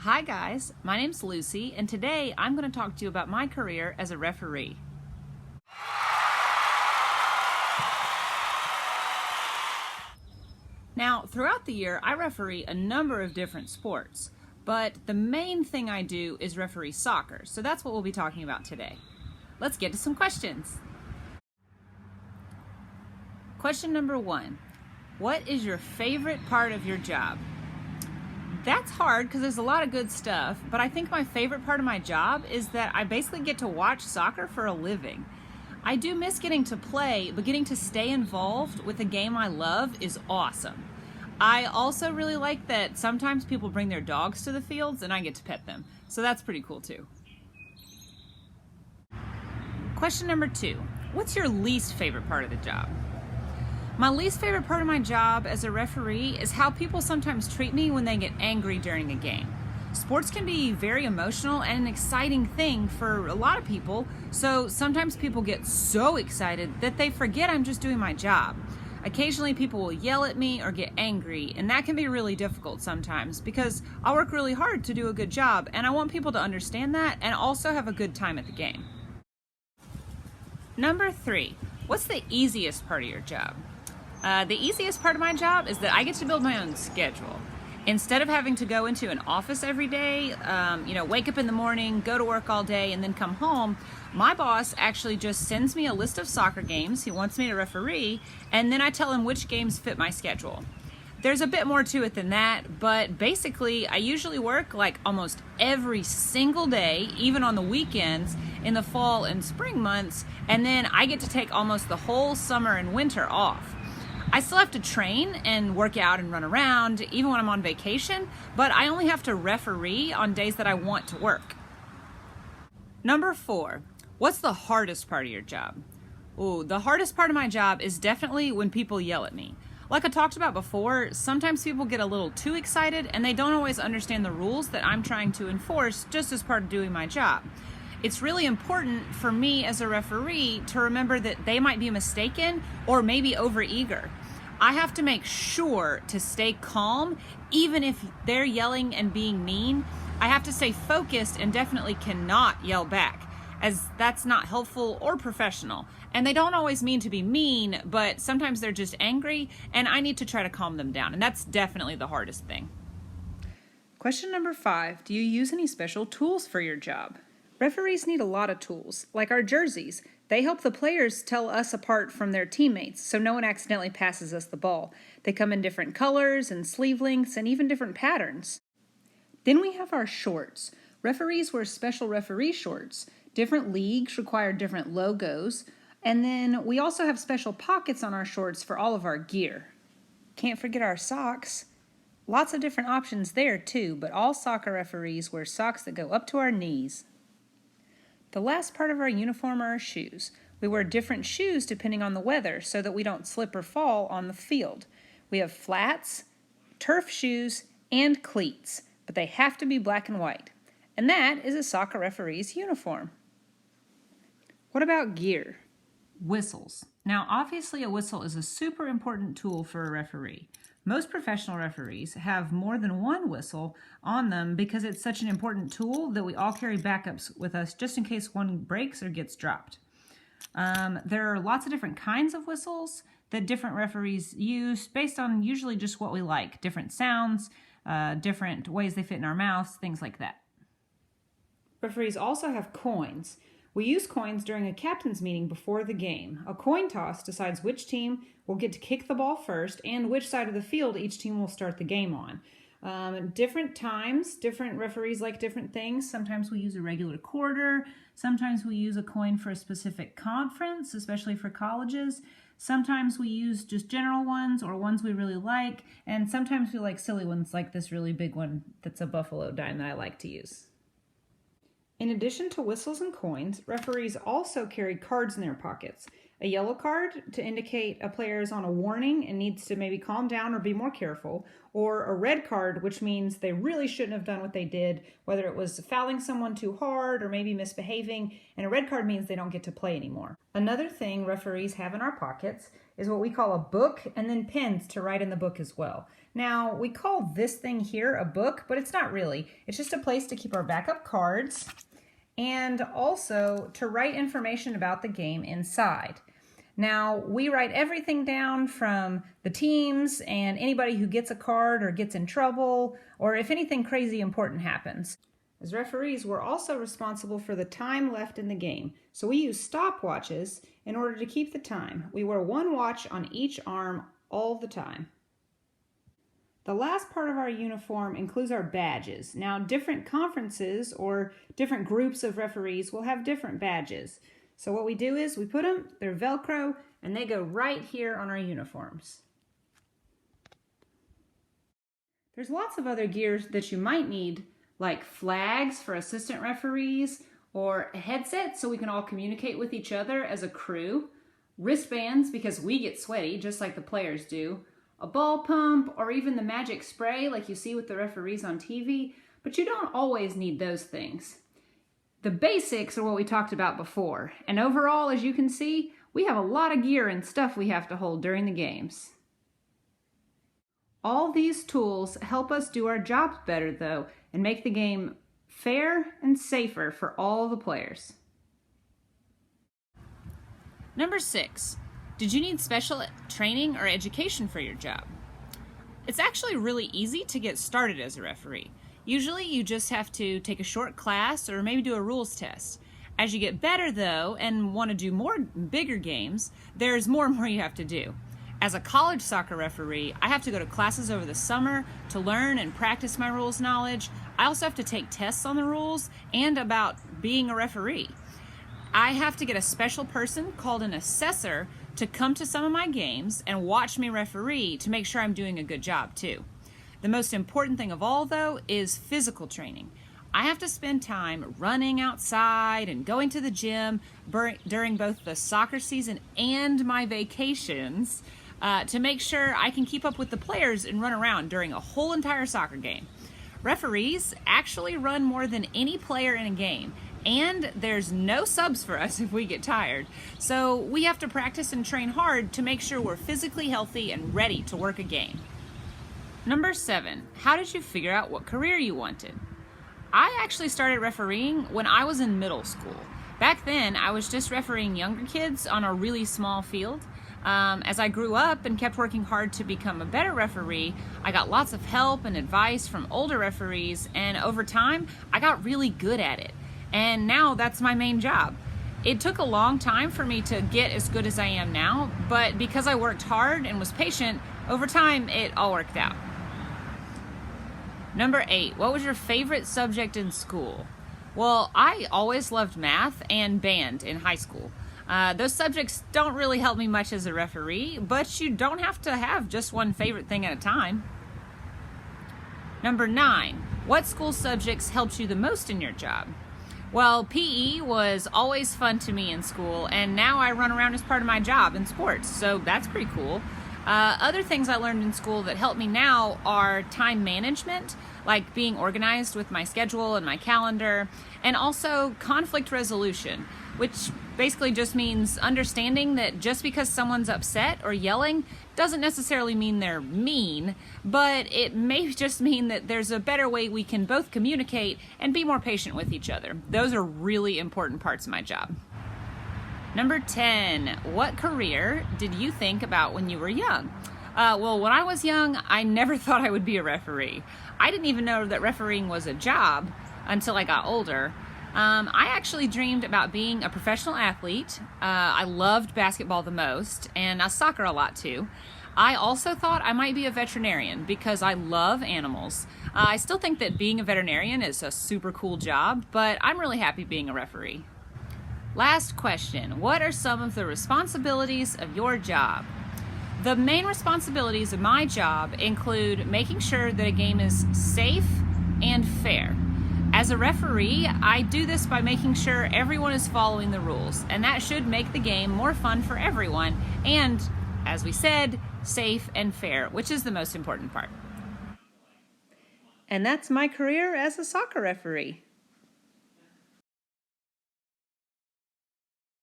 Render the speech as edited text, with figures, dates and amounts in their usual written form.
Hi guys, my name's Lucy, and today I'm going to talk to you about my career as a referee. Now, throughout the year, I referee a number of different sports, but the main thing I do is referee soccer, so that's what we'll be talking about today. Let's get to some questions. Question number 1. What is your favorite part of your job? That's hard because there's a lot of good stuff, but I think my favorite part of my job is that I basically get to watch soccer for a living. I do miss getting to play, but getting to stay involved with a game I love is awesome. I also really like that sometimes people bring their dogs to the fields and I get to pet them, so that's pretty cool too. Question number 2. What's your least favorite part of the job? My least favorite part of my job as a referee is how people sometimes treat me when they get angry during a game. Sports can be very emotional and an exciting thing for a lot of people, so sometimes people get so excited that they forget I'm just doing my job. Occasionally people will yell at me or get angry, and that can be really difficult sometimes because I work really hard to do a good job, and I want people to understand that and also have a good time at the game. Number 3, what's the easiest part of your job? The easiest part of my job is that I get to build my own schedule. Instead of having to go into an office every day, wake up in the morning, go to work all day, and then come home, my boss actually just sends me a list of soccer games he wants me to referee, and then I tell him which games fit my schedule. There's a bit more to it than that, but basically I usually work like almost every single day, even on the weekends in the fall and spring months, and then I get to take almost the whole summer and winter off. I still have to train and work out and run around even when I'm on vacation, but I only have to referee on days that I want to work. Number 4, what's the hardest part of your job? The hardest part of my job is definitely when people yell at me. Like I talked about before, sometimes people get a little too excited and they don't always understand the rules that I'm trying to enforce just as part of doing my job. It's really important for me as a referee to remember that they might be mistaken or maybe overeager. I have to make sure to stay calm even if they're yelling and being mean. I have to stay focused and definitely cannot yell back, as that's not helpful or professional. And they don't always mean to be mean, but sometimes they're just angry and I need to try to calm them down, and that's definitely the hardest thing. Question number 5, do you use any special tools for your job? Referees need a lot of tools, like our jerseys. They help the players tell us apart from their teammates, so no one accidentally passes us the ball. They come in different colors and sleeve lengths and even different patterns. Then we have our shorts. Referees wear special referee shorts. Different leagues require different logos. And then we also have special pockets on our shorts for all of our gear. Can't forget our socks. Lots of different options there too, but all soccer referees wear socks that go up to our knees. The last part of our uniform are our shoes. We wear different shoes depending on the weather so that we don't slip or fall on the field. We have flats, turf shoes, and cleats, but they have to be black and white. And that is a soccer referee's uniform. What about gear? Whistles. Now, obviously a whistle is a super important tool for a referee. Most professional referees have more than one whistle on them because it's such an important tool that we all carry backups with us just in case one breaks or gets dropped. There are lots of different kinds of whistles that different referees use based on usually just what we like. Different sounds, different ways they fit in our mouths, things like that. Referees also have coins. We use coins during a captain's meeting before the game. A coin toss decides which team will get to kick the ball first and which side of the field each team will start the game on. Different times, different referees like different things. Sometimes we use a regular quarter. Sometimes we use a coin for a specific conference, especially for colleges. Sometimes we use just general ones or ones we really like. And sometimes we like silly ones like this really big one that's a buffalo dime that I like to use. In addition to whistles and coins, referees also carry cards in their pockets. A yellow card to indicate a player is on a warning and needs to maybe calm down or be more careful, or a red card, which means they really shouldn't have done what they did, whether it was fouling someone too hard or maybe misbehaving, and a red card means they don't get to play anymore. Another thing referees have in our pockets is what we call a book and then pens to write in the book as well. Now, we call this thing here a book, but it's not really. It's just a place to keep our backup cards and also to write information about the game inside. Now, we write everything down from the teams and anybody who gets a card or gets in trouble, or if anything crazy important happens. As referees, we're also responsible for the time left in the game. So we use stopwatches in order to keep the time. We wear one watch on each arm all the time. The last part of our uniform includes our badges. Now, different conferences or different groups of referees will have different badges. So what we do is we put them, they're Velcro, and they go right here on our uniforms. There's lots of other gear that you might need, like flags for assistant referees, or a headset so we can all communicate with each other as a crew, wristbands because we get sweaty just like the players do, a ball pump, or even the magic spray like you see with the referees on TV, but you don't always need those things. The basics are what we talked about before, and overall, as you can see, we have a lot of gear and stuff we have to hold during the games. All these tools help us do our jobs better, though, and make the game fair and safer for all the players. Number 6. Did you need special training or education for your job? It's actually really easy to get started as a referee. Usually you just have to take a short class or maybe do a rules test. As you get better though and want to do more bigger games, there's more and more you have to do. As a college soccer referee, I have to go to classes over the summer to learn and practice my rules knowledge. I also have to take tests on the rules and about being a referee. I have to get a special person called an assessor to come to some of my games and watch me referee to make sure I'm doing a good job too. The most important thing of all, though, is physical training. I have to spend time running outside and going to the gym during both the soccer season and my vacations to make sure I can keep up with the players and run around during a whole entire soccer game. Referees actually run more than any player in a game, and there's no subs for us if we get tired. So we have to practice and train hard to make sure we're physically healthy and ready to work a game. Number 7, how did you figure out what career you wanted? I actually started refereeing when I was in middle school. Back then, I was just refereeing younger kids on a really small field. As I grew up and kept working hard to become a better referee, I got lots of help and advice from older referees, and over time, I got really good at it. And now that's my main job. It took a long time for me to get as good as I am now, but because I worked hard and was patient, over time, it all worked out. Number 8, what was your favorite subject in school? Well, I always loved math and band in high school. Those subjects don't really help me much as a referee, but you don't have to have just one favorite thing at a time. Number 9, what school subjects helped you the most in your job? Well, PE was always fun to me in school, and now I run around as part of my job in sports, so that's pretty cool. Other things I learned in school that help me now are time management, like being organized with my schedule and my calendar, and also conflict resolution, which basically just means understanding that just because someone's upset or yelling doesn't necessarily mean they're mean, but it may just mean that there's a better way we can both communicate and be more patient with each other. Those are really important parts of my job. Number 10, what career did you think about when you were young? Well, when I was young, I never thought I would be a referee. I didn't even know that refereeing was a job until I got older. I actually dreamed about being a professional athlete. I loved basketball the most, and soccer a lot too. I also thought I might be a veterinarian because I love animals. I still think that being a veterinarian is a super cool job, but I'm really happy being a referee. Last question, what are some of the responsibilities of your job? The main responsibilities of my job include making sure that a game is safe and fair. As a referee, I do this by making sure everyone is following the rules, and that should make the game more fun for everyone and, as we said, safe and fair, which is the most important part. And that's my career as a soccer referee.